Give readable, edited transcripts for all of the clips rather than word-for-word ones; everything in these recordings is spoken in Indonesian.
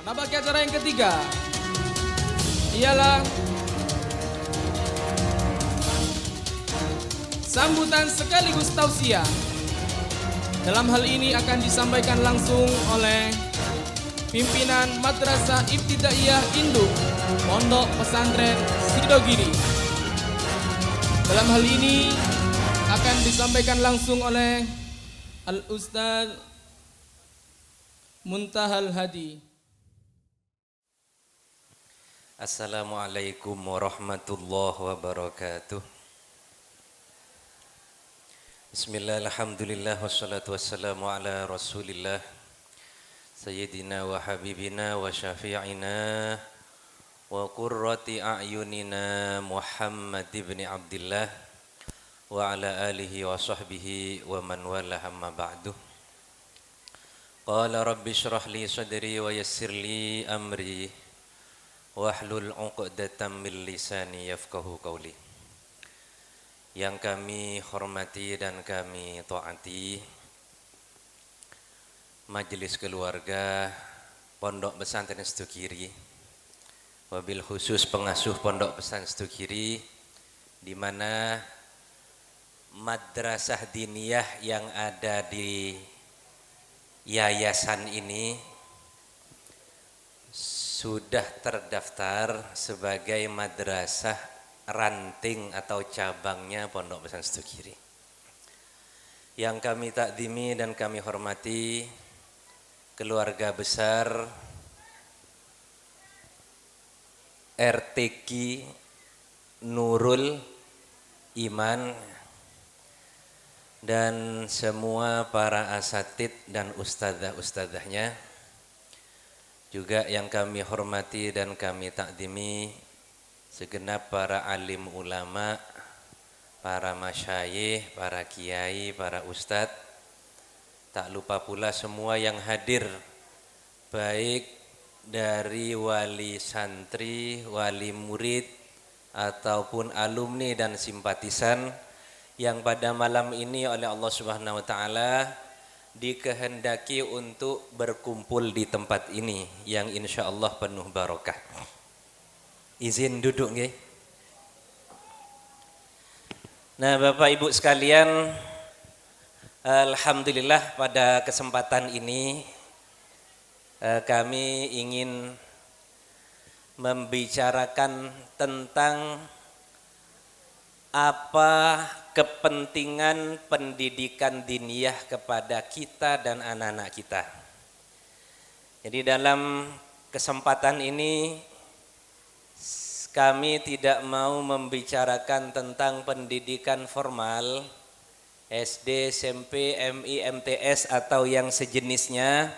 Nah, bagi acara yang ketiga ialah sambutan sekaligus tausiah. Dalam hal ini akan disampaikan langsung oleh pimpinan Madrasah Ibtidaiyah Induk Pondok Pesantren Sidogiri. Dalam hal ini akan disampaikan langsung oleh Al-Ustaz Muntahal Hadi. Assalamualaikum warahmatullahi wabarakatuh. Bismillah, alhamdulillah, wassalatu wassalamu ala rasulillah Sayyidina wa habibina wa syafi'ina wa qurrati a'yunina Muhammad ibn Abdillah wa ala alihi wa sahbihi wa man wala hamma ba'du. Qala rabbi syrah li sadri wa yassir li amri wahlul 'uqdatam min lisani yafqahu qawli. Yang kami hormati dan kami taati majelis keluarga Pondok Pesantren Sidogiri, wabil khusus pengasuh Pondok Pesantren Sidogiri, di mana madrasah diniyah yang ada di yayasan ini sudah terdaftar sebagai madrasah ranting atau cabangnya Pondok Pesantren Sidogiri. Yang kami takdimi dan kami hormati keluarga besar RTQ Nurul Iman dan semua para asatid dan ustadzah-ustadzahnya, juga yang kami hormati dan kami takdimi segenap para alim ulama, para masyayikh, para kiai, para ustadz, tak lupa pula semua yang hadir, baik dari wali santri, wali murid, ataupun alumni dan simpatisan yang pada malam ini oleh Allah Subhanahu wa taala dikehendaki untuk berkumpul di tempat ini yang insya Allah penuh barokah. Izin duduk nggih. Nah, Bapak Ibu sekalian, alhamdulillah pada kesempatan ini kami ingin membicarakan tentang apa kepentingan pendidikan diniyah kepada kita dan anak-anak kita. Jadi dalam kesempatan ini kami tidak mau membicarakan tentang pendidikan formal SD, SMP, MI, MTS atau yang sejenisnya,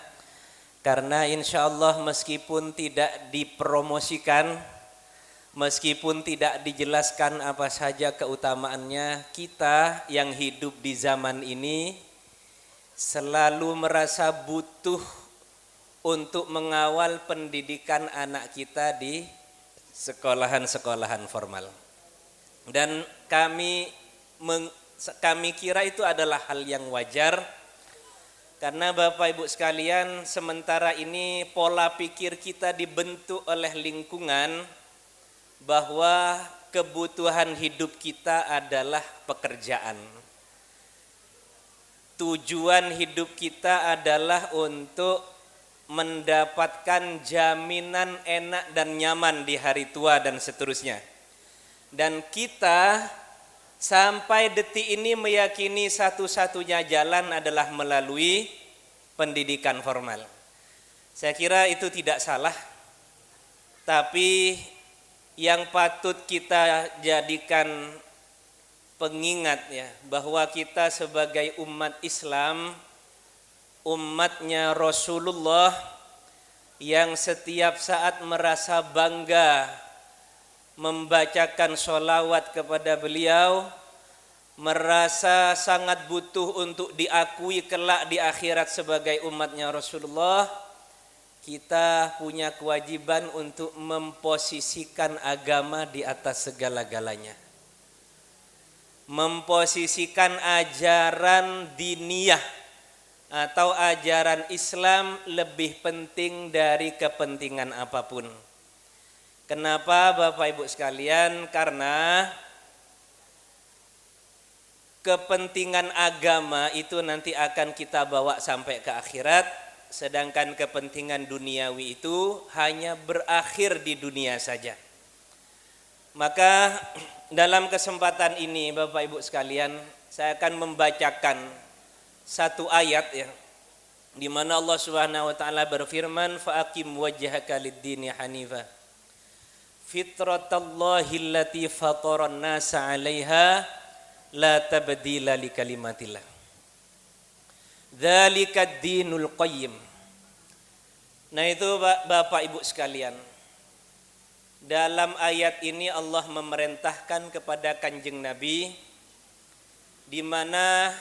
karena insya Allah meskipun tidak dipromosikan, meskipun tidak dijelaskan apa saja keutamaannya, kita yang hidup di zaman ini selalu merasa butuh untuk mengawal pendidikan anak kita di sekolahan-sekolahan formal. Dan kami kira itu adalah hal yang wajar, karena Bapak Ibu sekalian, sementara ini pola pikir kita dibentuk oleh lingkungan bahwa kebutuhan hidup kita adalah pekerjaan. Tujuan hidup kita adalah untuk mendapatkan jaminan enak dan nyaman di hari tua dan seterusnya. Dan kita sampai detik ini meyakini satu-satunya jalan adalah melalui pendidikan formal. Saya kira itu tidak salah, tapi yang patut kita jadikan pengingat ya, bahwa kita sebagai umat Islam, umatnya Rasulullah yang setiap saat merasa bangga membacakan sholawat kepada beliau, merasa sangat butuh untuk diakui kelak di akhirat sebagai umatnya Rasulullah, kita punya kewajiban untuk memposisikan agama di atas segala-galanya. Memposisikan ajaran diniyah atau ajaran Islam lebih penting dari kepentingan apapun. Kenapa Bapak Ibu sekalian? Karena kepentingan agama itu nanti akan kita bawa sampai ke akhirat, sedangkan kepentingan duniawi itu hanya berakhir di dunia saja. Maka dalam kesempatan ini Bapak Ibu sekalian, saya akan membacakan satu ayat ya, di mana Allah Subhanahu wa taala berfirman, fa'aqim wajhaka lid-dini hanifa fitratallahi allati fataran nasa 'alaiha la tabdila li kalimatillah dzalikad dinul qayyim. Nah itu Bapak Ibu sekalian, dalam ayat ini Allah memerintahkan kepada Kanjeng Nabi, di mana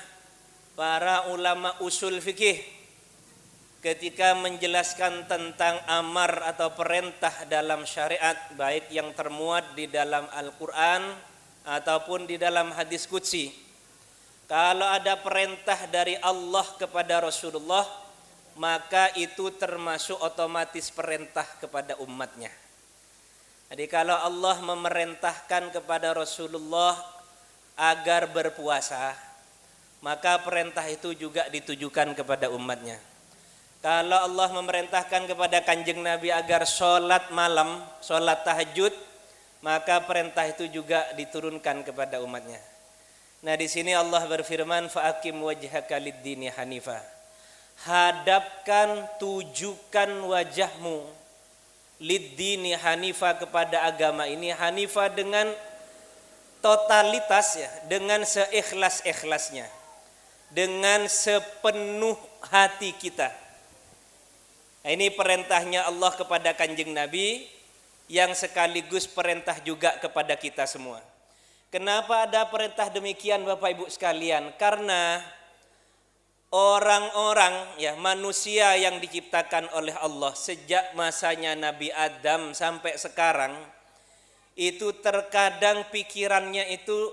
para ulama usul fikih ketika menjelaskan tentang amar atau perintah dalam syariat, baik yang termuat di dalam Al-Quran ataupun di dalam hadis qudsi, kalau ada perintah dari Allah kepada Rasulullah, maka itu termasuk otomatis perintah kepada umatnya. Jadi kalau Allah memerintahkan kepada Rasulullah agar berpuasa, maka perintah itu juga ditujukan kepada umatnya. Kalau Allah memerintahkan kepada Kanjeng Nabi agar sholat malam, sholat tahajud, maka perintah itu juga diturunkan kepada umatnya. Nah di sini Allah berfirman, fa'aqim wajhaka lid-dini hanifa. Hadapkan, tujukan wajahmu lid-dini hanifa, kepada agama ini. Hanifa dengan totalitas ya, dengan seikhlas-ikhlasnya, dengan sepenuh hati kita. Nah, ini perintahnya Allah kepada Kanjeng Nabi, yang sekaligus perintah juga kepada kita semua. Kenapa ada perintah demikian Bapak Ibu sekalian? Karena orang-orang ya, manusia yang diciptakan oleh Allah sejak masanya Nabi Adam sampai sekarang, itu terkadang pikirannya itu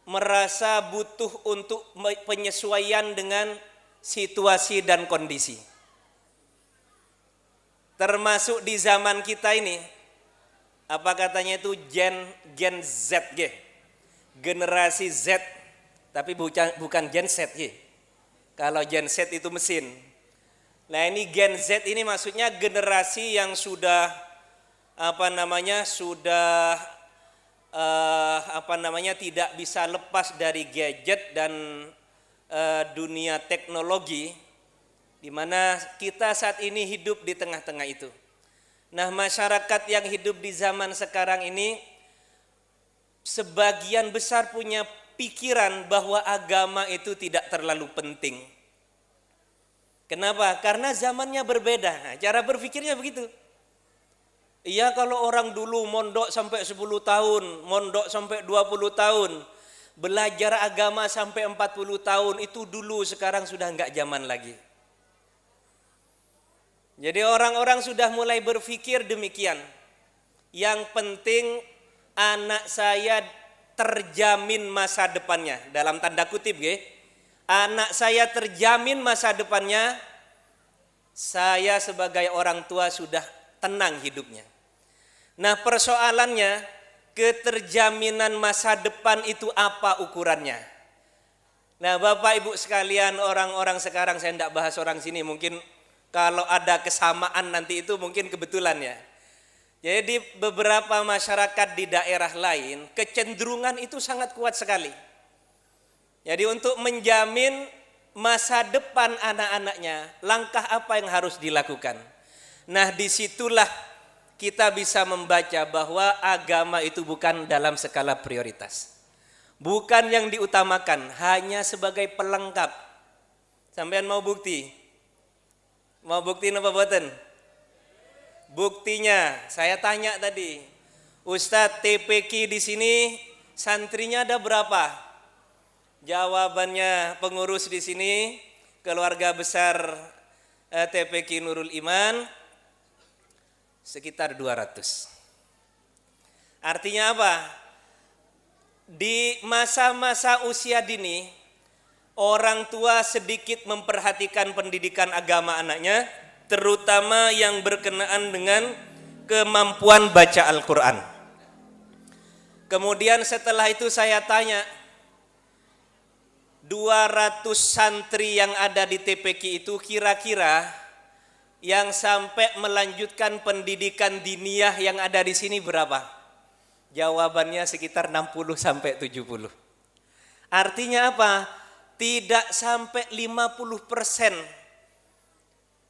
merasa butuh untuk penyesuaian dengan situasi dan kondisi. Termasuk di zaman kita ini, apa katanya itu Gen Z, generasi Z, tapi bukan Gen Z. Kalau Gen Z itu mesin. Nah ini Gen Z ini maksudnya generasi yang sudah tidak bisa lepas dari gadget dan dunia teknologi, di mana kita saat ini hidup di tengah-tengah itu. Nah, masyarakat yang hidup di zaman sekarang ini sebagian besar punya pikiran bahwa agama itu tidak terlalu penting. Kenapa? Karena zamannya berbeda. Nah, cara berpikirnya begitu. Iya, kalau orang dulu mondok sampai 10 tahun, mondok sampai 20 tahun, belajar agama sampai 40 tahun, itu dulu, sekarang sudah enggak zaman lagi. Jadi orang-orang sudah mulai berpikir demikian. Yang penting anak saya terjamin masa depannya, dalam tanda kutip anak saya terjamin masa depannya, saya sebagai orang tua sudah tenang hidupnya. Nah persoalannya, keterjaminan masa depan itu apa ukurannya? Nah Bapak Ibu sekalian, orang-orang sekarang, saya tidak bahas orang sini, mungkin kalau ada kesamaan nanti itu mungkin kebetulan ya. Jadi beberapa masyarakat di daerah lain kecenderungan itu sangat kuat sekali. Jadi untuk menjamin masa depan anak-anaknya, langkah apa yang harus dilakukan? Nah disitulah kita bisa membaca bahwa agama itu bukan dalam skala prioritas. Bukan yang diutamakan, hanya sebagai pelengkap. Sampean mau bukti? Mau bukti apa buatan? Buktinya, saya tanya tadi, Ustadz TPQ di sini santrinya ada berapa? Jawabannya pengurus di sini, keluarga besar TPQ Nurul Iman, sekitar 200. Artinya apa? Di masa-masa usia dini, orang tua sedikit memperhatikan pendidikan agama anaknya, terutama yang berkenaan dengan kemampuan baca Al-Quran. Kemudian setelah itu saya tanya, 200 santri yang ada di TPQ itu kira-kira yang sampai melanjutkan pendidikan diniyah yang ada di sini berapa? Jawabannya sekitar 60 sampai 70. Artinya apa? Tidak sampai 50%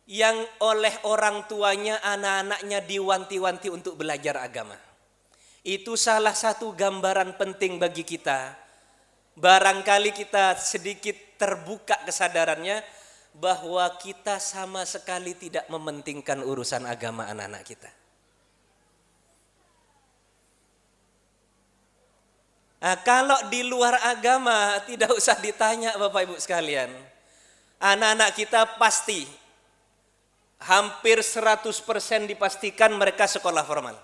yang oleh orang tuanya anak-anaknya diwanti-wanti untuk belajar agama. Itu salah satu gambaran penting bagi kita. Barangkali kita sedikit terbuka kesadarannya bahwa kita sama sekali tidak mementingkan urusan agama anak-anak kita. Nah, kalau di luar agama tidak usah ditanya Bapak Ibu sekalian. Anak-anak kita pasti hampir 100% dipastikan mereka sekolah formal.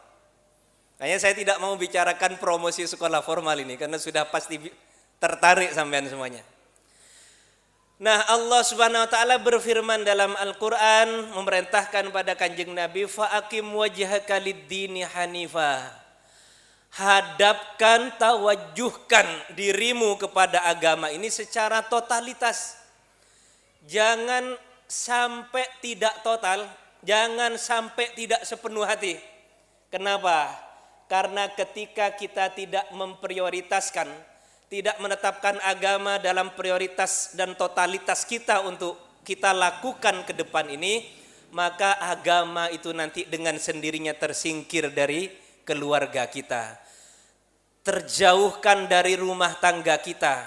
Kayaknya saya tidak mau bicarakan promosi sekolah formal ini karena sudah pasti tertarik sampean semuanya. Nah, Allah Subhanahu wa taala berfirman dalam Al-Qur'an memerintahkan pada Kanjeng Nabi, fa'aqim wajhaka lid-dini hanifa. Hadapkan, tawajjuhkan dirimu kepada agama ini secara totalitas. Jangan sampai tidak total, jangan sampai tidak sepenuh hati. Kenapa? Karena ketika kita tidak memprioritaskan, tidak menetapkan agama dalam prioritas dan totalitas kita untuk kita lakukan ke depan ini, maka agama itu nanti dengan sendirinya tersingkir dari keluarga kita, terjauhkan dari rumah tangga kita,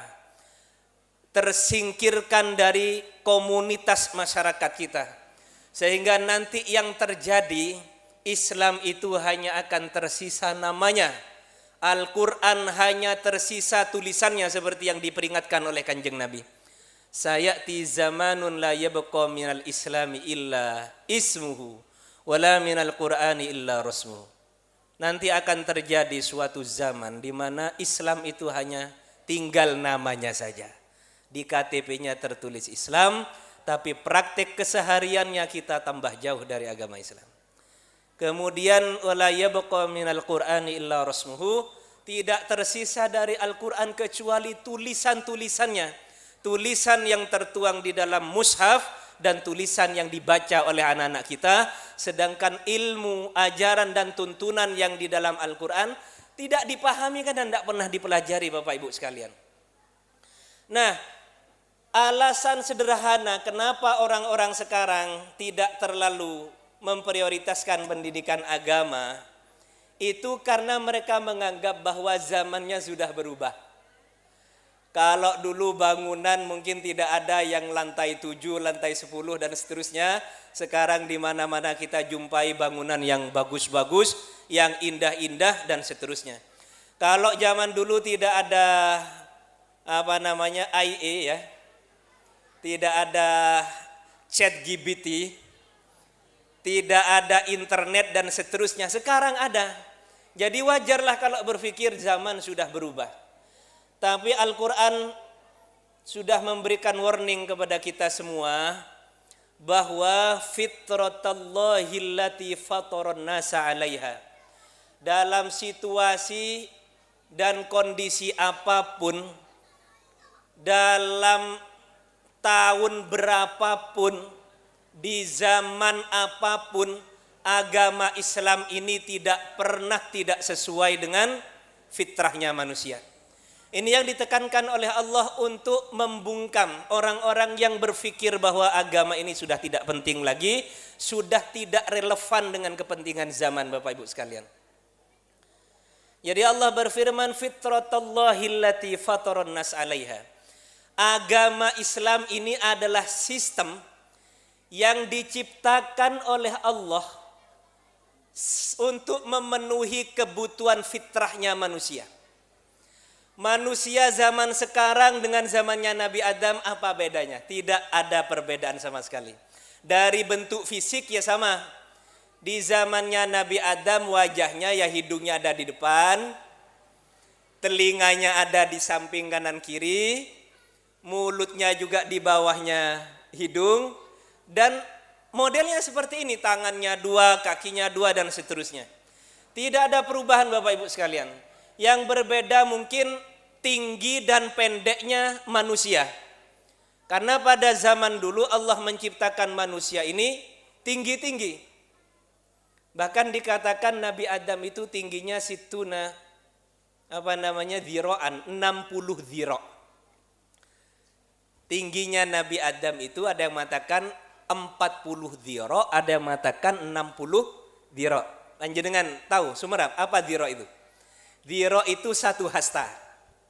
tersingkirkan dari komunitas masyarakat kita, sehingga nanti yang terjadi Islam itu hanya akan tersisa namanya. Al-Quran hanya tersisa tulisannya seperti yang diperingatkan oleh Kanjeng Nabi. Sayati zamanun la yabqa minal islami illa ismuhu wala minal qur'ani illa rasmuhu. Nanti akan terjadi suatu zaman di mana Islam itu hanya tinggal namanya saja. Di KTP-nya tertulis Islam, tapi praktek kesehariannya kita tambah jauh dari agama Islam. Kemudian wala yabqa minal qur'ani illa rasmuhu, tidak tersisa dari Al-Qur'an kecuali tulisan-tulisannya, tulisan yang tertuang di dalam mushaf dan tulisan yang dibaca oleh anak-anak kita, sedangkan ilmu, ajaran dan tuntunan yang di dalam Al-Qur'an tidak dipahami kan dan tidak pernah dipelajari Bapak Ibu sekalian. Nah, alasan sederhana kenapa orang-orang sekarang tidak terlalu memprioritaskan pendidikan agama itu karena mereka menganggap bahwa zamannya sudah berubah. Kalau dulu bangunan mungkin tidak ada yang lantai 7, lantai 10 dan seterusnya, sekarang di mana-mana kita jumpai bangunan yang bagus-bagus, yang indah-indah dan seterusnya. Kalau zaman dulu tidak ada IA ya, tidak ada ChatGPT, tidak ada internet dan seterusnya. Sekarang ada. Jadi wajarlah kalau berpikir zaman sudah berubah. Tapi Al-Quran sudah memberikan warning kepada kita semua bahwa fitratallahi allati fataran nasa 'alaiha. Dalam situasi dan kondisi apapun, dalam tahun berapapun, di zaman apapun, agama Islam ini tidak pernah tidak sesuai dengan fitrahnya manusia. Ini yang ditekankan oleh Allah untuk membungkam orang-orang yang berpikir bahwa agama ini sudah tidak penting lagi, sudah tidak relevan dengan kepentingan zaman Bapak Ibu sekalian. Jadi Allah berfirman, fitratallahi allati fataran nas 'alaiha. Agama Islam ini adalah sistem yang diciptakan oleh Allah untuk memenuhi kebutuhan fitrahnya manusia. Manusia zaman sekarang dengan zamannya Nabi Adam apa bedanya? Tidak ada perbedaan sama sekali. Dari bentuk fisik ya sama. Di zamannya Nabi Adam wajahnya ya hidungnya ada di depan, telinganya ada di samping kanan kiri, mulutnya juga di bawahnya hidung, dan modelnya seperti ini, tangannya 2, kakinya 2 dan seterusnya. Tidak ada perubahan Bapak Ibu sekalian. Yang berbeda mungkin tinggi dan pendeknya manusia. Karena pada zaman dulu Allah menciptakan manusia ini tinggi-tinggi. Bahkan dikatakan Nabi Adam itu tingginya situna dhiro'an, 60 dhiro'. Tingginya Nabi Adam itu ada yang mengatakan 40 dhiro', ada yang mengatakan 60 dhiro'. Panjenengan tahu Sumerap apa dhiro' itu? Dhiro' itu 1 hasta.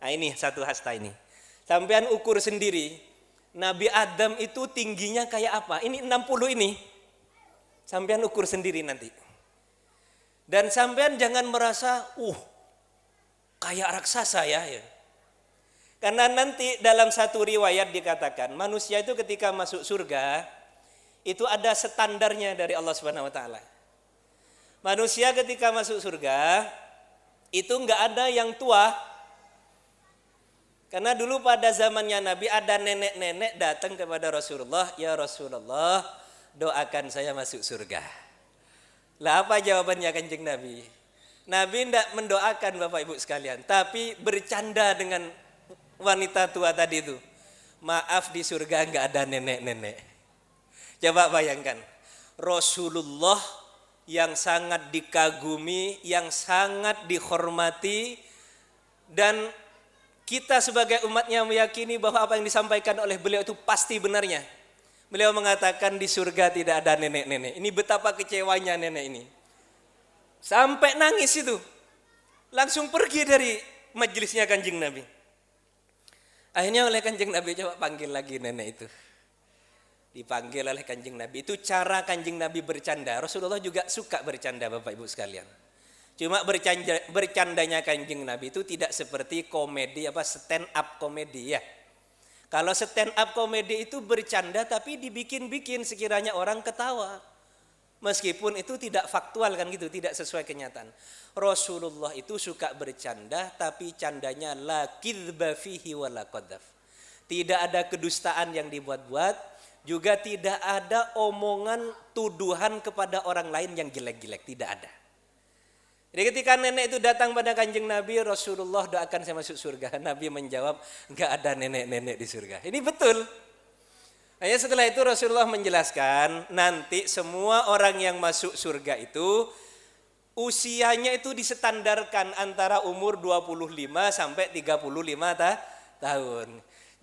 Nah ini 1 hasta ini. Sampean ukur sendiri. Nabi Adam itu tingginya kayak apa? Ini 60 ini. Sampean ukur sendiri nanti. Dan sampean jangan merasa, kayak raksasa ya. Karena nanti dalam satu riwayat dikatakan, manusia itu ketika masuk surga, itu ada standarnya dari Allah Subhanahu wa taala. Manusia ketika masuk surga, itu enggak ada yang tua. Karena dulu pada zamannya Nabi ada nenek-nenek datang kepada Rasulullah, "Ya Rasulullah, doakan saya masuk surga." Lah apa jawabannya Kanjeng Nabi? Nabi tidak mendoakan Bapak Ibu sekalian, tapi bercanda dengan wanita tua tadi itu. Maaf, di surga enggak ada nenek-nenek. Coba bayangkan, Rasulullah yang sangat dikagumi, yang sangat dihormati, dan kita sebagai umatnya meyakini bahwa apa yang disampaikan oleh beliau itu pasti benarnya. Beliau mengatakan di surga tidak ada nenek-nenek. Ini betapa kecewanya nenek ini. Sampai nangis itu. Langsung pergi dari majelisnya Kanjeng Nabi. Akhirnya oleh Kanjeng Nabi, coba panggil lagi nenek itu. Dipanggil oleh Kanjeng Nabi. Itu cara Kanjeng Nabi bercanda. Rasulullah juga suka bercanda Bapak Ibu sekalian. Cuma bercandanya Kanjeng Nabi itu tidak seperti komedi stand up komedi ya. Kalau stand up komedi itu bercanda tapi dibikin-bikin sekiranya orang ketawa. Meskipun itu tidak faktual kan gitu, tidak sesuai kenyataan. Rasulullah itu suka bercanda tapi candanya la kidba fihi wa la qadzaf. Tidak ada kedustaan yang dibuat-buat, juga tidak ada omongan tuduhan kepada orang lain yang jelek-jelek, tidak ada. Jadi ketika nenek itu datang pada Kanjeng Nabi, Rasulullah doakan saya masuk surga. Nabi menjawab, enggak ada nenek-nenek di surga. Ini betul. Hanya setelah itu Rasulullah menjelaskan, nanti semua orang yang masuk surga itu usianya itu disetandarkan antara umur 25 sampai 35 tahun.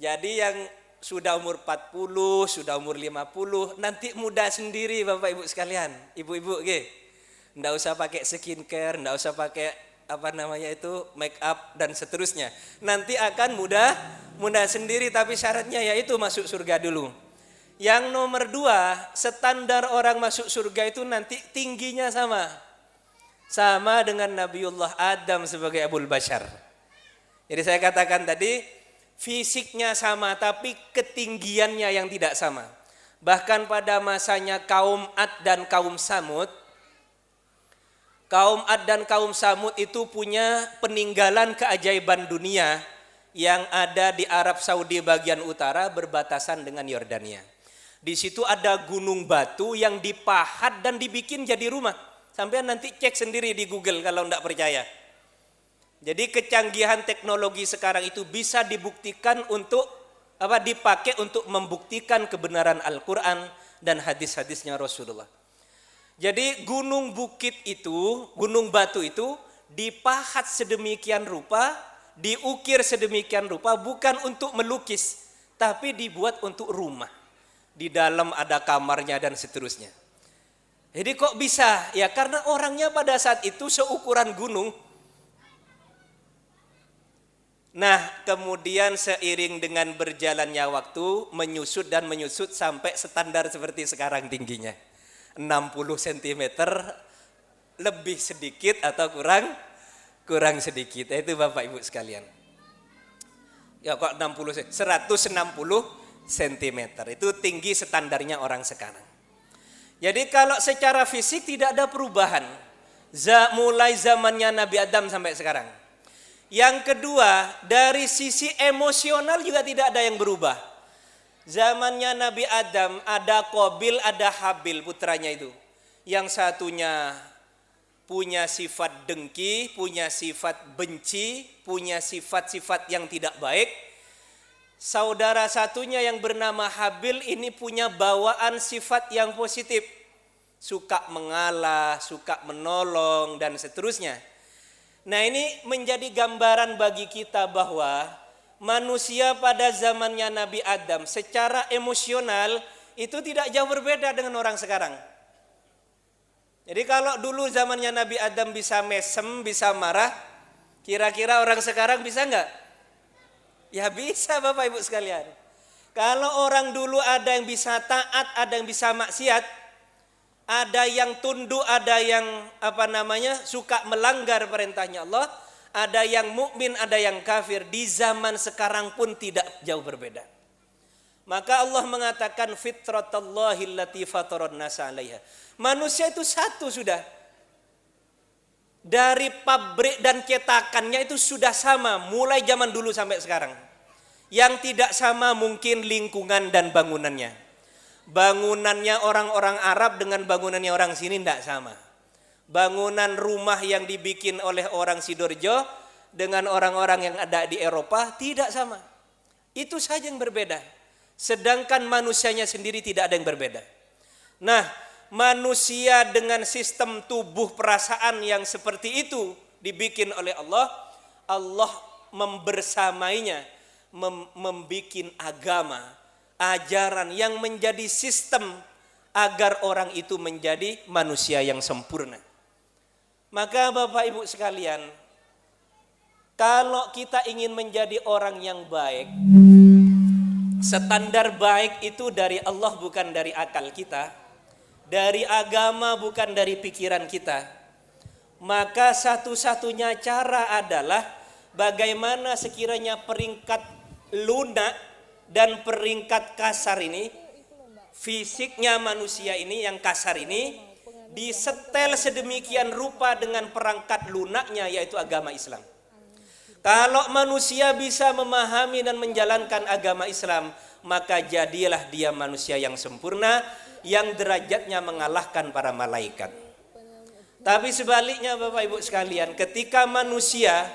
Jadi yang sudah umur 40, sudah umur 50, nanti muda sendiri Bapak Ibu sekalian, ibu-ibu Nggak usah pakai skincare, nggak usah pakai make up dan seterusnya. Nanti akan muda sendiri, tapi syaratnya yaitu masuk surga dulu. Yang nomor 2, standar orang masuk surga itu nanti tingginya sama dengan Nabiullah Adam sebagai Abul Bashar. Jadi saya katakan tadi, fisiknya sama tapi ketinggiannya yang tidak sama. Bahkan pada masanya kaum Ad dan kaum Samud, kaum Ad dan kaum Samud itu punya peninggalan keajaiban dunia yang ada di Arab Saudi bagian utara berbatasan dengan Yordania. Di situ ada gunung batu yang dipahat dan dibikin jadi rumah. Sampai nanti cek sendiri di Google kalau tidak percaya. Jadi kecanggihan teknologi sekarang itu bisa dibuktikan dipakai untuk membuktikan kebenaran Al-Quran dan hadis-hadisnya Rasulullah. Jadi gunung batu itu dipahat sedemikian rupa, diukir sedemikian rupa bukan untuk melukis, tapi dibuat untuk rumah. Di dalam ada kamarnya dan seterusnya. Jadi kok bisa? Ya karena orangnya pada saat itu seukuran gunung. Nah, kemudian seiring dengan berjalannya waktu menyusut sampai standar seperti sekarang tingginya. 60 cm lebih sedikit atau kurang sedikit. Itu Bapak Ibu sekalian. Ya kok 160 cm. Itu tinggi standarnya orang sekarang. Jadi kalau secara fisik tidak ada perubahan mulai zamannya Nabi Adam sampai sekarang. Yang kedua, dari sisi emosional juga tidak ada yang berubah. Zamannya Nabi Adam ada Qabil, ada Habil putranya itu. Yang satunya punya sifat dengki, punya sifat benci, punya sifat-sifat yang tidak baik. Saudara satunya yang bernama Habil ini punya bawaan sifat yang positif. Suka mengalah, suka menolong dan seterusnya. Nah, ini menjadi gambaran bagi kita bahwa manusia pada zamannya Nabi Adam secara emosional itu tidak jauh berbeda dengan orang sekarang. Jadi kalau dulu zamannya Nabi Adam bisa mesem, bisa marah, kira-kira orang sekarang bisa enggak? Ya bisa Bapak Ibu sekalian. Kalau orang dulu ada yang bisa taat, ada yang bisa maksiat, ada yang tunduk, ada yang suka melanggar perintahnya Allah, ada yang mukmin, ada yang kafir. Di zaman sekarang pun tidak jauh berbeda. Maka Allah mengatakan fitratallahi allati fataran nasa 'alaiha. Manusia itu satu sudah. Dari pabrik dan cetakannya itu sudah sama mulai zaman dulu sampai sekarang. Yang tidak sama mungkin lingkungan dan bangunannya. Bangunannya orang-orang Arab dengan bangunannya orang sini tidak sama. Bangunan rumah yang dibikin oleh orang Sidoarjo dengan orang-orang yang ada di Eropa tidak sama. Itu saja yang berbeda. Sedangkan manusianya sendiri tidak ada yang berbeda. Nah, manusia dengan sistem tubuh perasaan yang seperti itu dibikin oleh Allah. Allah membersamainya, membikin agama, ajaran yang menjadi sistem agar orang itu menjadi manusia yang sempurna. Maka Bapak Ibu sekalian, kalau kita ingin menjadi orang yang baik, standar baik itu dari Allah bukan dari akal kita, dari agama bukan dari pikiran kita. Maka satu-satunya cara adalah bagaimana sekiranya peringkat lunak dan peringkat kasar ini, fisiknya manusia ini yang kasar ini disetel sedemikian rupa dengan perangkat lunaknya yaitu agama Islam. Kalau manusia bisa memahami dan menjalankan agama Islam, maka jadilah dia manusia yang sempurna, yang derajatnya mengalahkan para malaikat. Tapi sebaliknya Bapak Ibu sekalian, ketika manusia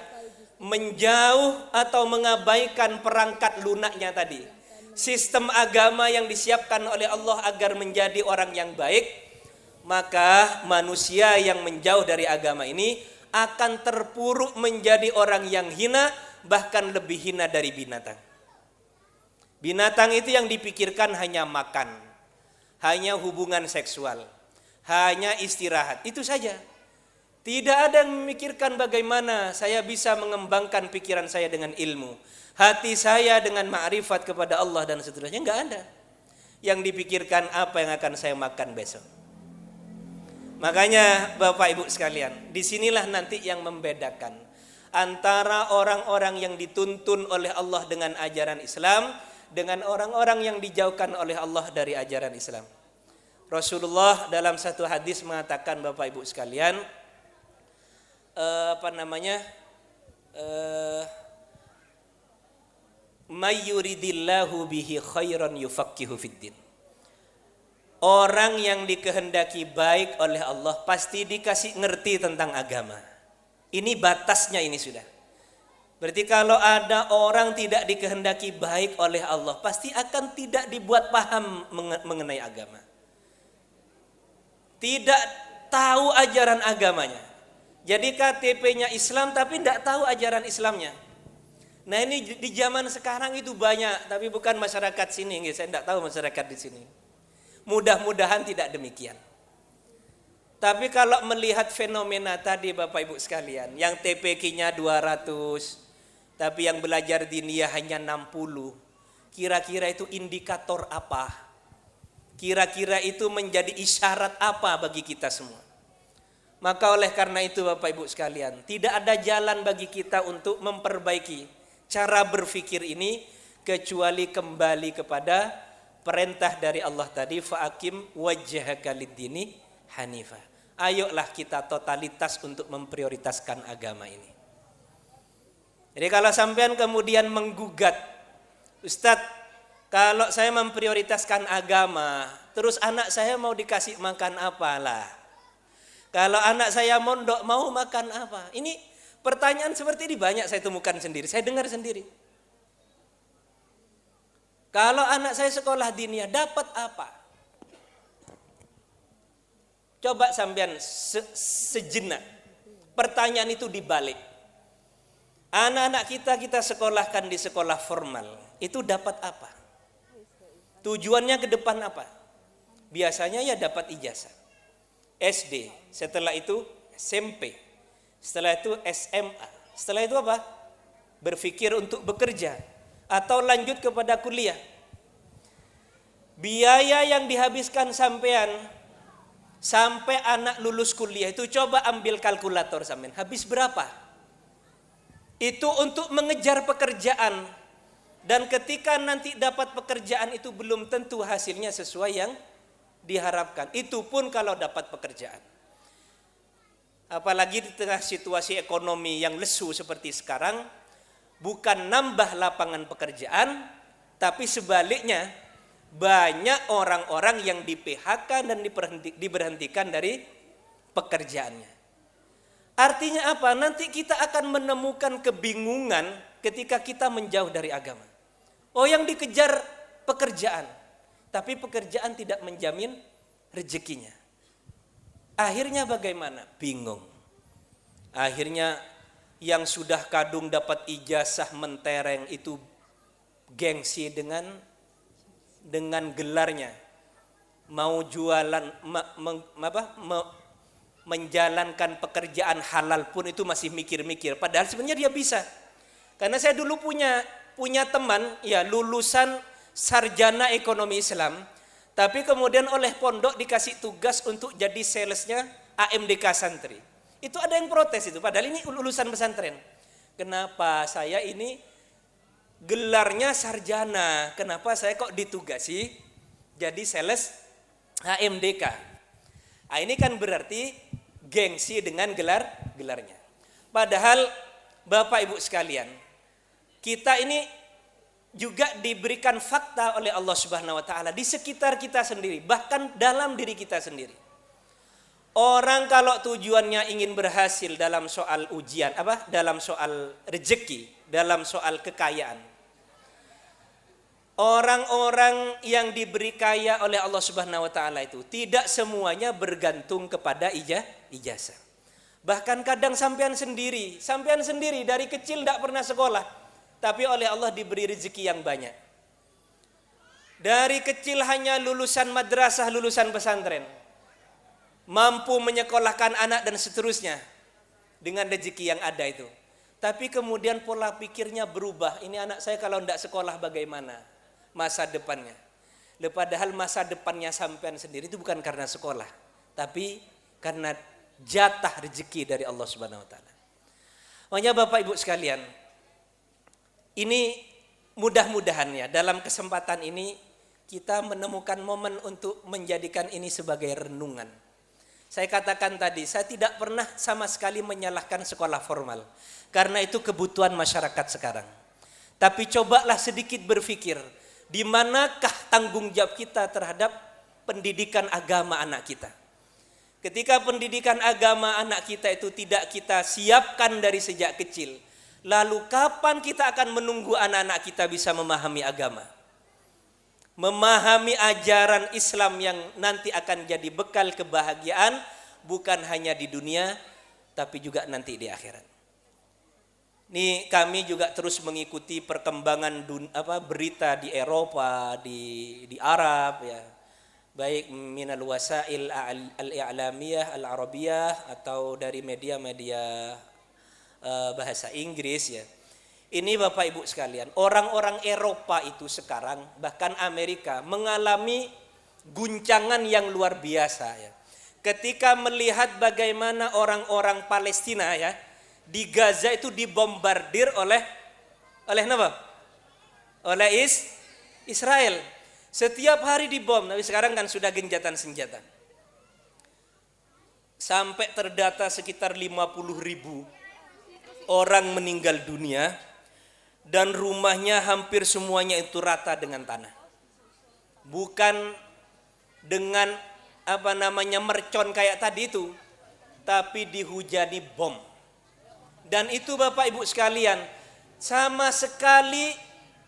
menjauh atau mengabaikan perangkat lunaknya tadi, sistem agama yang disiapkan oleh Allah agar menjadi orang yang baik, maka manusia yang menjauh dari agama ini akan terpuruk menjadi orang yang hina, bahkan lebih hina dari binatang. Binatang itu yang dipikirkan hanya makan, hanya hubungan seksual, hanya istirahat, itu saja. Tidak ada yang memikirkan bagaimana saya bisa mengembangkan pikiran saya dengan ilmu, hati saya dengan ma'rifat kepada Allah dan seterusnya. Enggak ada. Yang dipikirkan apa yang akan saya makan besok. Makanya Bapak Ibu sekalian, disinilah nanti yang membedakan antara orang-orang yang dituntun oleh Allah dengan ajaran Islam dengan orang-orang yang dijauhkan oleh Allah dari ajaran Islam. Rasulullah dalam satu hadis mengatakan Bapak Ibu sekalian, may yuridillahu bihi khairan yufaqihu fiddin. Orang yang dikehendaki baik oleh Allah pasti dikasih ngerti tentang agama. Ini batasnya ini sudah. Berarti kalau ada orang tidak dikehendaki baik oleh Allah, pasti akan tidak dibuat paham mengenai agama. Tidak tahu ajaran agamanya. Jadi KTP-nya Islam tapi tidak tahu ajaran Islamnya. Nah ini di zaman sekarang itu banyak, tapi bukan masyarakat sini. Saya tidak tahu masyarakat di sini. Mudah-mudahan tidak demikian. Tapi kalau melihat fenomena tadi Bapak Ibu sekalian, yang TPQ-nya 200, tapi yang belajar diniyah hanya 60, kira-kira itu indikator apa? Kira-kira itu menjadi isyarat apa bagi kita semua? Maka oleh karena itu Bapak Ibu sekalian, tidak ada jalan bagi kita untuk memperbaiki cara berpikir ini kecuali kembali kepada perintah dari Allah tadi, fa'akim wajhaka lid-dini hanifah. Ayolah kita totalitas untuk memprioritaskan agama ini. Jadi kalau sampean kemudian menggugat, Ustadz, kalau saya memprioritaskan agama, terus anak saya mau dikasih makan apalah? Kalau anak saya mondok mau makan apa? Ini pertanyaan seperti ini banyak saya temukan sendiri, saya dengar sendiri. Kalau anak saya sekolah diniyah dapat apa? Coba sampean sejenak pertanyaan itu dibalik. Anak-anak kita sekolahkan di sekolah formal, itu dapat apa? Tujuannya ke depan apa? Biasanya ya dapat ijazah. SD, setelah itu SMP, setelah itu SMA, setelah itu apa? Berpikir untuk bekerja atau lanjut kepada kuliah. Biaya yang dihabiskan sampai anak lulus kuliah itu coba ambil kalkulator sampean, habis berapa? Itu untuk mengejar pekerjaan, dan ketika nanti dapat pekerjaan itu belum tentu hasilnya sesuai yang diharapkan. Itu pun kalau dapat pekerjaan. Apalagi di tengah situasi ekonomi yang lesu seperti sekarang, bukan nambah lapangan pekerjaan, tapi sebaliknya banyak orang-orang yang di-PHK dan diberhentikan dari pekerjaannya. Artinya apa? Nanti kita akan menemukan kebingungan ketika kita menjauh dari agama. Oh, yang dikejar pekerjaan, tapi pekerjaan tidak menjamin rezekinya. Akhirnya bagaimana? Bingung. Akhirnya yang sudah kadung dapat ijazah mentereng itu gengsi dengan gelarnya. Mau jualan menjalankan pekerjaan halal pun itu masih mikir-mikir. Padahal sebenarnya dia bisa. Karena saya dulu punya teman ya lulusan sarjana ekonomi Islam, tapi kemudian oleh pondok dikasih tugas untuk jadi salesnya AMDK santri. Itu ada yang protes itu, padahal ini lulusan pesantren. Kenapa saya ini gelarnya sarjana, kenapa saya kok ditugasi jadi sales AMDK? Nah, ini kan berarti gengsi dengan gelarnya. Padahal Bapak Ibu sekalian, kita ini juga diberikan fakta oleh Allah Subhanahu wa taala di sekitar kita sendiri, bahkan dalam diri kita sendiri. Orang kalau tujuannya ingin berhasil dalam soal ujian, dalam soal rezeki, dalam soal kekayaan. Orang-orang yang diberi kaya oleh Allah Subhanahu wa taala itu tidak semuanya bergantung kepada ijazah. Bahkan kadang sampean sendiri dari kecil tidak pernah sekolah, tapi oleh Allah diberi rezeki yang banyak. Dari kecil hanya lulusan madrasah, lulusan pesantren, mampu menyekolahkan anak dan seterusnya dengan rezeki yang ada itu. Tapi kemudian pola pikirnya berubah. Ini anak saya kalau tidak sekolah bagaimana masa depannya? Padahal masa depannya sampean sendiri itu bukan karena sekolah, tapi karena jatah rezeki dari Allah Subhanahu wa taala. Makanya Bapak Ibu sekalian, ini mudah-mudahan ya dalam kesempatan ini kita menemukan momen untuk menjadikan ini sebagai renungan. Saya katakan tadi, saya tidak pernah sama sekali menyalahkan sekolah formal, karena itu kebutuhan masyarakat sekarang. Tapi cobalah sedikit berpikir, di manakah tanggung jawab kita terhadap pendidikan agama anak kita? Ketika pendidikan agama anak kita itu tidak kita siapkan dari sejak kecil, lalu kapan kita akan menunggu anak-anak kita bisa memahami agama? Memahami ajaran Islam yang nanti akan jadi bekal kebahagiaan bukan hanya di dunia tapi juga nanti di akhirat. Ini kami juga terus mengikuti perkembangan berita di Eropa, di Arab ya. Baik minal wasail al-i'lamiyah al-arabiyah atau dari media-media bahasa Inggris ya. Ini Bapak Ibu sekalian, orang-orang Eropa itu sekarang bahkan Amerika mengalami guncangan yang luar biasa ya. Ketika melihat bagaimana orang-orang Palestina ya di Gaza itu dibombardir oleh apa? Oleh Israel. Setiap hari dibom, tapi sekarang kan sudah gencatan senjata. Sampai terdata sekitar 50.000 orang meninggal dunia dan rumahnya hampir semuanya itu rata dengan tanah. Bukan dengan mercon kayak tadi itu, tapi dihujani bom. Dan itu Bapak Ibu sekalian, sama sekali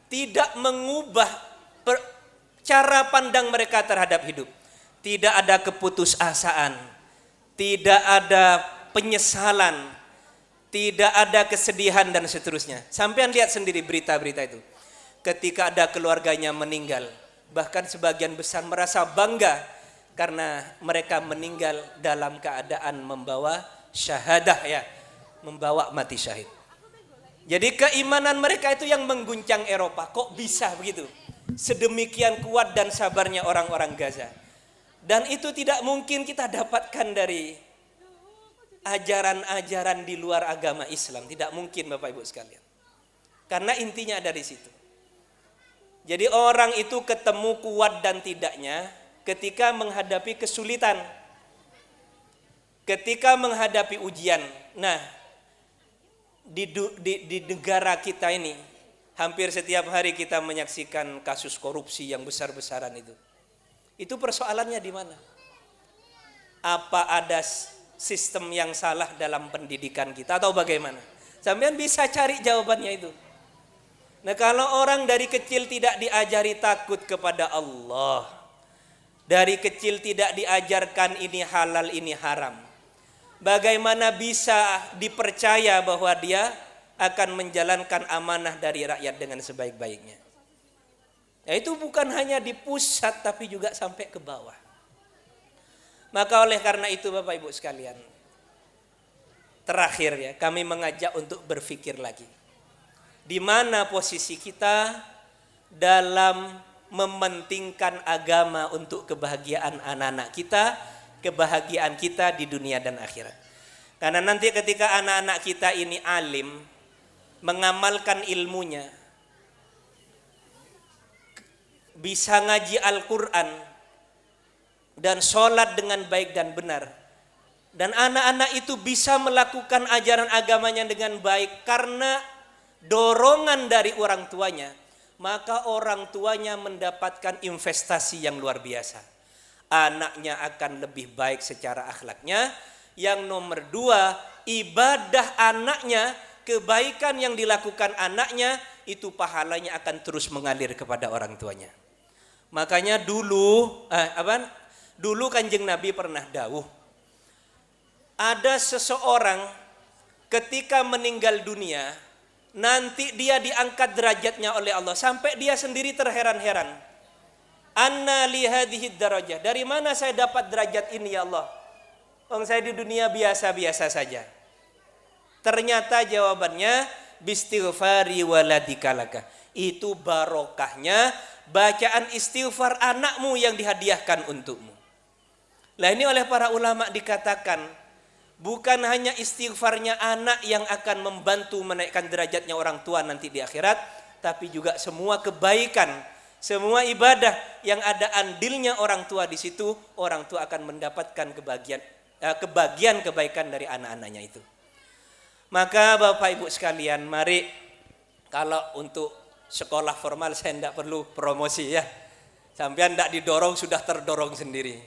tidak mengubah cara pandang mereka terhadap hidup. Tidak ada keputusasaan, tidak ada penyesalan, tidak ada kesedihan dan seterusnya. Sampean lihat sendiri berita-berita itu. Ketika ada keluarganya meninggal, bahkan sebagian besar merasa bangga karena mereka meninggal dalam keadaan membawa syahadah, ya, membawa mati syahid. Jadi keimanan mereka itu yang mengguncang Eropa. Kok bisa begitu? Sedemikian kuat dan sabarnya orang-orang Gaza. Dan itu tidak mungkin kita dapatkan dari ajaran-ajaran di luar agama Islam. Tidak mungkin Bapak Ibu sekalian. Karena intinya ada di situ. Jadi orang itu ketemu kuat dan tidaknya ketika menghadapi kesulitan. Ketika menghadapi ujian. Nah, di negara kita ini hampir setiap hari kita menyaksikan kasus korupsi yang besar-besaran itu. Itu persoalannya di mana? Apa ada sistem yang salah dalam pendidikan kita atau bagaimana? Sampean bisa cari jawabannya itu. Nah, kalau orang dari kecil tidak diajari takut kepada Allah, dari kecil tidak diajarkan ini halal, ini haram, bagaimana bisa dipercaya bahwa dia akan menjalankan amanah dari rakyat dengan sebaik-baiknya? Ya, itu bukan hanya di pusat tapi juga sampai ke bawah. Maka oleh karena itu Bapak Ibu sekalian, terakhir ya, kami mengajak untuk berpikir lagi. Di mana posisi kita dalam mementingkan agama untuk kebahagiaan anak-anak kita, kebahagiaan kita di dunia dan akhirat. Karena nanti ketika anak-anak kita ini alim, mengamalkan ilmunya, bisa ngaji Al-Quran dan sholat dengan baik dan benar, dan anak-anak itu bisa melakukan ajaran agamanya dengan baik karena dorongan dari orang tuanya, maka orang tuanya mendapatkan investasi yang luar biasa. Anaknya akan lebih baik secara akhlaknya. Yang nomor dua, ibadah anaknya, kebaikan yang dilakukan anaknya, itu pahalanya akan terus mengalir kepada orang tuanya. Makanya dulu Kanjeng Nabi pernah dawuh, ada seseorang ketika meninggal dunia, nanti dia diangkat derajatnya oleh Allah sampai dia sendiri terheran-heran. Anna li hadhihi darajah, dari mana saya dapat derajat ini ya Allah? Saya di dunia biasa-biasa saja. Ternyata jawabannya bistighfari waladikalaka. Itu barokahnya bacaan istighfar anakmu yang dihadiahkan untukmu. Lah ini oleh para ulama dikatakan, bukan hanya istighfarnya anak yang akan membantu menaikkan derajatnya orang tua nanti di akhirat, tapi juga semua kebaikan, semua ibadah yang ada andilnya orang tua di situ, orang tua akan mendapatkan kebahagiaan kebaikan dari anak-anaknya itu. Maka Bapak Ibu sekalian, mari, kalau untuk sekolah formal saya tidak perlu promosi ya. Sampean tidak didorong, sudah terdorong sendiri.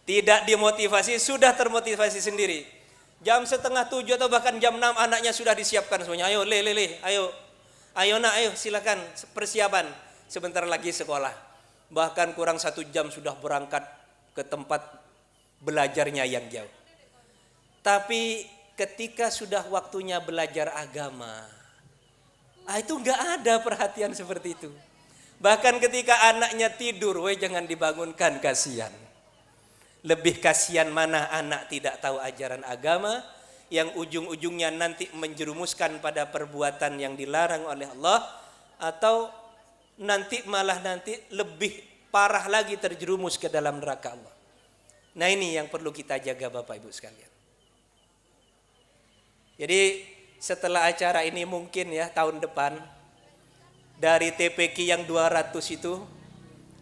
Tidak dimotivasi, sudah termotivasi sendiri. Jam 6:30 atau bahkan jam 6 anaknya sudah disiapkan semuanya. Ayo ayo nak, ayo silakan persiapan. Sebentar lagi sekolah. Bahkan kurang 1 jam sudah berangkat ke tempat belajarnya yang jauh. Tapi ketika sudah waktunya belajar agama, itu enggak ada perhatian seperti itu. Bahkan ketika anaknya tidur, jangan dibangunkan, kasihan. Lebih kasihan mana anak tidak tahu ajaran agama, yang ujung-ujungnya nanti menjerumuskan pada perbuatan yang dilarang oleh Allah, atau nanti lebih parah lagi terjerumus ke dalam neraka Allah. Nah, ini yang perlu kita jaga Bapak Ibu sekalian. Jadi setelah acara ini mungkin ya tahun depan, dari TPQ yang 200 itu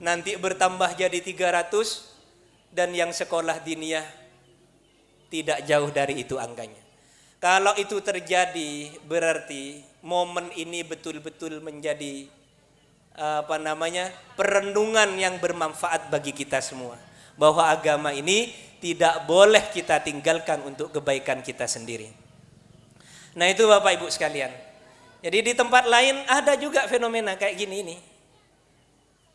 nanti bertambah jadi 300, dan yang sekolah diniyah tidak jauh dari itu angkanya. Kalau itu terjadi berarti momen ini betul-betul menjadi perenungan yang bermanfaat bagi kita semua, bahwa agama ini tidak boleh kita tinggalkan untuk kebaikan kita sendiri. Nah itu Bapak Ibu sekalian. Jadi di tempat lain ada juga fenomena kayak gini ini.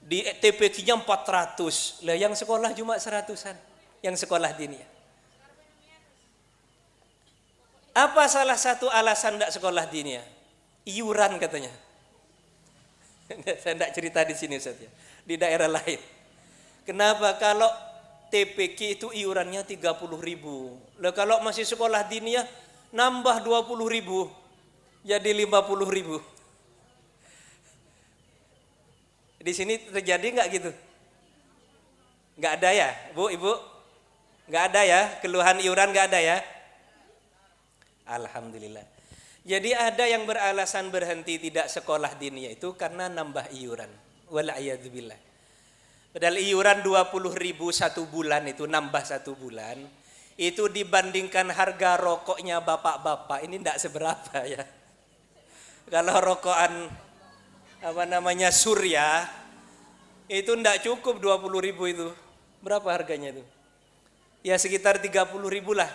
Di TPQ-nya 400, lah yang sekolah cuma 100-an, yang sekolah diniyah. Apa salah satu alasan tidak sekolah diniyah? Iuran katanya. Saya tidak cerita di sini Ustaz ya. Di daerah lain. Kenapa? Kalau TPQ itu iurannya 30.000. Lah kalau masih sekolah diniyah nambah 20.000 jadi 50.000. Di sini terjadi nggak gitu? Nggak ada ya, Bu, Ibu? Nggak ada ya? Keluhan iuran nggak ada ya? Alhamdulillah. Jadi ada yang beralasan berhenti tidak sekolah diniyah itu karena nambah iuran. Wala'iyadzubillah. Padahal iuran 20.000 satu bulan itu, nambah satu bulan, itu dibandingkan harga rokoknya bapak-bapak ini tidak seberapa ya. Kalau rokokan Surya itu tidak cukup 20.000 itu. Berapa harganya itu? Ya sekitar 30.000 lah.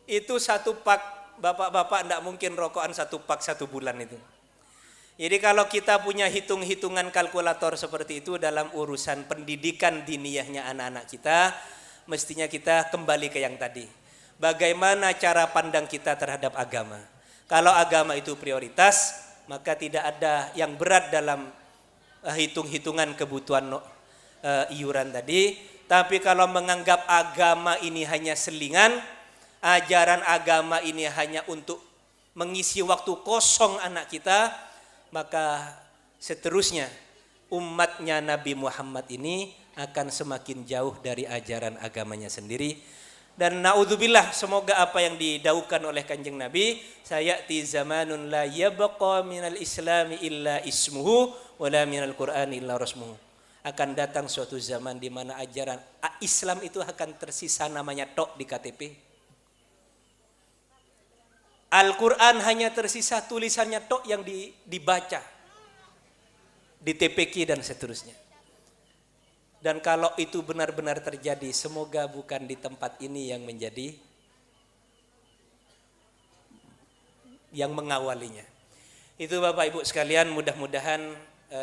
Itu satu pak. Bapak-bapak tidak mungkin rokokan satu pak satu bulan itu. Jadi kalau kita punya hitung-hitungan kalkulator seperti itu dalam urusan pendidikan diniyahnya anak-anak kita, mestinya kita kembali ke yang tadi. Bagaimana cara pandang kita terhadap agama? Kalau agama itu prioritas, maka tidak ada yang berat dalam hitung-hitungan kebutuhan iuran tadi. Tapi kalau menganggap agama ini hanya selingan, ajaran agama ini hanya untuk mengisi waktu kosong anak kita, maka seterusnya umatnya Nabi Muhammad ini akan semakin jauh dari ajaran agamanya sendiri. Dan naudzubillah, semoga apa yang didaukan oleh Kanjeng Nabi, sayati zamanun la yabqa minal islami illa ismuhu wala minal qur'ani illa rasmuhu. Akan datang suatu zaman di mana ajaran Islam itu akan tersisa namanya tok di KTP. Al-Quran hanya tersisa tulisannya tok yang dibaca di TPQ dan seterusnya. Dan kalau itu benar-benar terjadi, semoga bukan di tempat ini yang menjadi yang mengawalinya. Itu Bapak Ibu sekalian, mudah-mudahan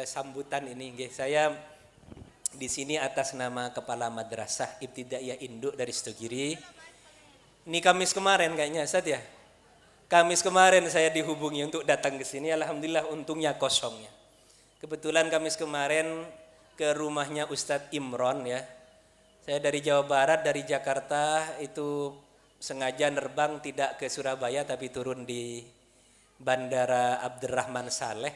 sambutan ini, saya di sini atas nama Kepala Madrasah Ibtidaiyah Induk dari Setogiri. Ini Kamis kemarin kayaknya, Ustaz ya. Kamis kemarin saya dihubungi untuk datang ke sini, alhamdulillah untungnya kosongnya. Kebetulan Kamis kemarin ke rumahnya Ustadz Imron ya. Saya dari Jawa Barat, dari Jakarta itu sengaja nerbang tidak ke Surabaya tapi turun di Bandara Abdurrahman Saleh.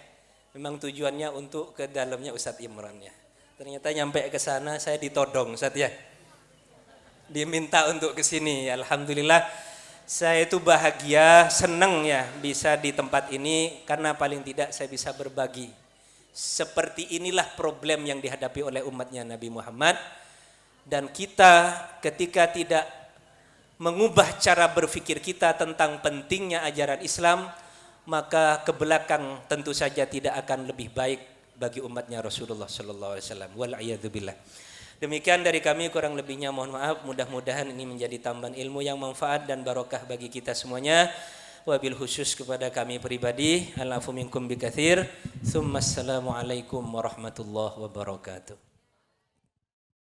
Memang tujuannya untuk ke dalamnya Ustadz Imron ya. Ternyata nyampe ke sana saya ditodong Ustadz ya. Diminta untuk ke sini, alhamdulillah. Saya itu bahagia, senang ya bisa di tempat ini karena paling tidak saya bisa berbagi. Seperti inilah problem yang dihadapi oleh umatnya Nabi Muhammad. Dan kita ketika tidak mengubah cara berpikir kita tentang pentingnya ajaran Islam, maka ke belakang tentu saja tidak akan lebih baik bagi umatnya Rasulullah sallallahu alaihi wasallam. Wal'iyadzubillah. Demikian dari kami, kurang lebihnya mohon maaf. Mudah-mudahan ini menjadi tambahan ilmu yang manfaat dan barokah bagi kita semuanya. Wabil khusus kepada kami pribadi. Al-afu minkum bikatsir. Tsumma assalamu alaikum warahmatullahi wabarakatuh.